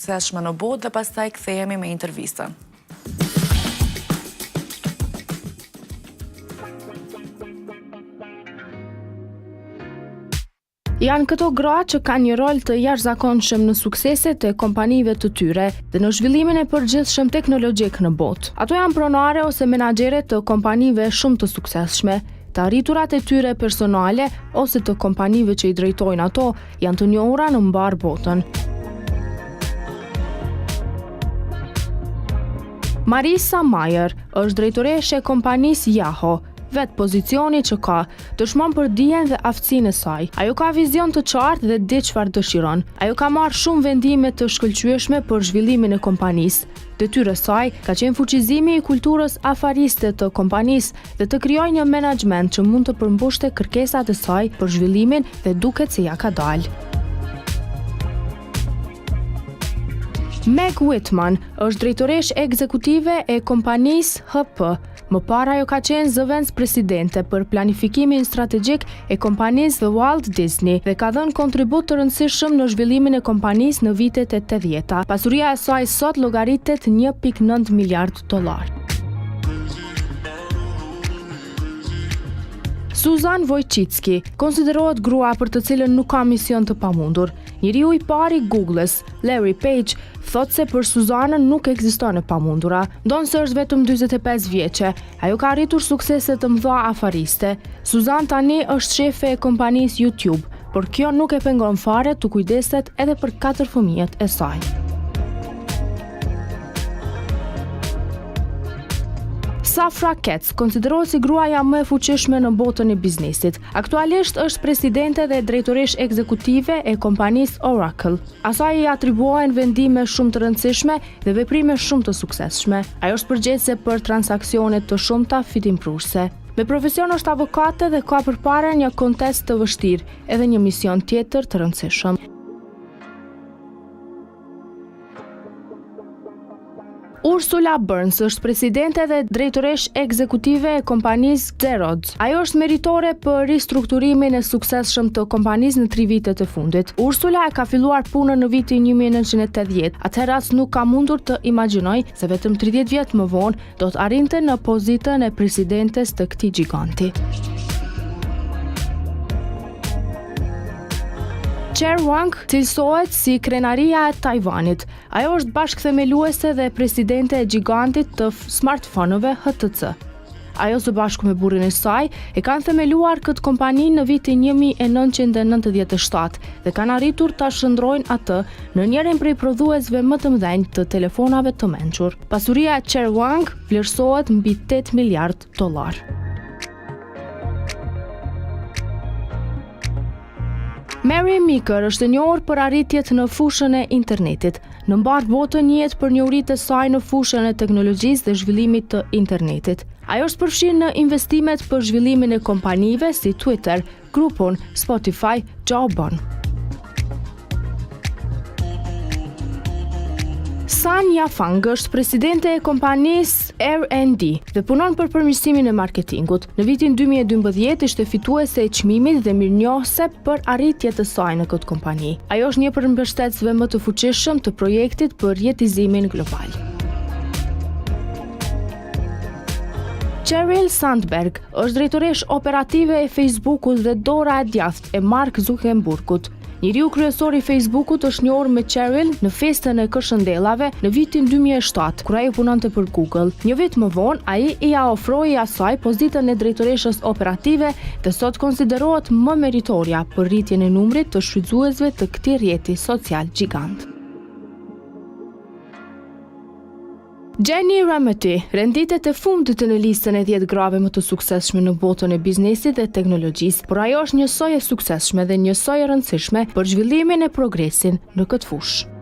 Suksesshme në botë dhe pastaj kthehemi me intervistën. Janë këto gra që kanë një rol të jashtëzakonshëm në sukseset e kompanive të tyre dhe në zhvillimin e përgjithshëm teknologjik në botë. Ato janë pronare ose menaxhere të kompanive shumë të suksesshme. Të arriturat e tyre personale ose të kompanive që i drejtojnë ato janë të njohura në mbar botën. Marisa Mayer është drejtoreshe e kompanisë Yahoo. Vetë pozicioni që ka, dëshmon për dijen dhe aftësinë e saj. Ajo ka vizion të qartë dhe di çfarë dëshiron. Ajo ka marrë shumë vendime të shkëlqyeshme për zhvillimin e kompanisë. Detyra e saj ka qenë fuqizimi i kulturës afariste të kompanisë dhe të krijojë një menaxhment që mund të përmbushte kërkesat e saj për zhvillimin dhe duket se ja ka dalë. Meg Whitman është drejtoresh ekzekutive e kompanisë HP. Më parë ajo ka qenë zëvendës presidente për planifikimin strategjik e kompanisë The Walt Disney dhe ka dhënë kontribut të rëndësishëm në zhvillimin e kompanisë në vitet e 80-ta. Pasuria e saj sot llogaritet $1.9 miliard. Suzan Wojcicki konsiderohet grua për të cilën nuk ka mision të pamundur. Njeriu i parë i Googles, Larry Page, thotë se për Suzanën nuk ekziston e pamundura. Ndonë se është vetëm 45 vjeçe, ajo ka arritur suksese të mëdha afariste. Suzan tani është shefe e kompanisë YouTube, por kjo nuk e pengon fare të kujdeset edhe për 4 fëmijët e saj. Safra Catz konsiderohet si gruaja më e fuqishme në botën e biznesit. Aktualisht është presidente dhe drejtoresh ekzekutive e kompanisë Oracle. Asaj i atribuohen vendime shumë të rëndësishme dhe veprime shumë të suksesshme. Ajo është përgjegjëse për transaksione të shumta fitimprurse. Me profesion është avokate dhe ka përpara një kontest të vështirë, edhe një mision tjetër të rëndësishëm. Ursula Burns është presidente dhe drejtoresh ekzekutive e kompanisë Xerox. Ajo është meritore për ristrukturimin e suksesshëm të kompanisë në 3 vitet e fundit. Ursula e ka filluar punën në vitin 1980. Atëherë as nuk ka mundur të imagjinoj se vetëm 30 vjet më vonë do të arrinte në pozitën e presidentes të këtij giganti. Cher Wang cilësohet si krenaria e Tajvanit. Ajo është bashkëthemeluese dhe presidente e gigantit të smartphone-ëve HTC. Ajo së bashku me burrin e saj e kanë themeluar këtë kompani në vitin 1997 dhe kanë arritur ta shndrojnë atë në njërin prej prodhuesve më të mëdhenj të telefonave të mençur. Pasuria e Cher Wang vlerësohet mbi $8 miliard. Mary Meeker është e njohur për arritjet në fushën e internetit. Në mbar botën njihet për njohuritë e saj në fushën e teknologjisë dhe zhvillimit të internetit. Ajo është përfshirë në investimet për zhvillimin e kompanive si Twitter, Groupon, Spotify, Jawbone. Sun Yafang është presidente e kompanisë R&D dhe punon për përmirësimin e marketingut. Në vitin 2012 ishte fituese e çmimit dhe mirënjohëse për arritjet e saj në këtë kompani. Ajo është një prej mbështetësve më të fuqishëm të projektit për jetizimin global. Sheryl Sandberg është drejtoresh operative e Facebookut dhe dora e djathtë e Mark Zuckerbergut. Njeriu kryesor i Facebookut është njohur me Sheryl në festën e këshndellave në vitin 2007, kur ai punonte për Google. Një vit më vonë, ai i ofroi asaj pozitën e drejtoreshës operative dhe sot konsiderohet më meritoria për rritjen e numrit të shfrytëzuesve të këtij rrjeti social gjigant. Jenny Rametty renditet e fundit në listën e 10 grave më të suksesshme në botën e biznesit dhe teknologjisë, por ajo është njësoj e suksesshme dhe njësoj e rëndësishme për zhvillimin e progresin në këtë fushë.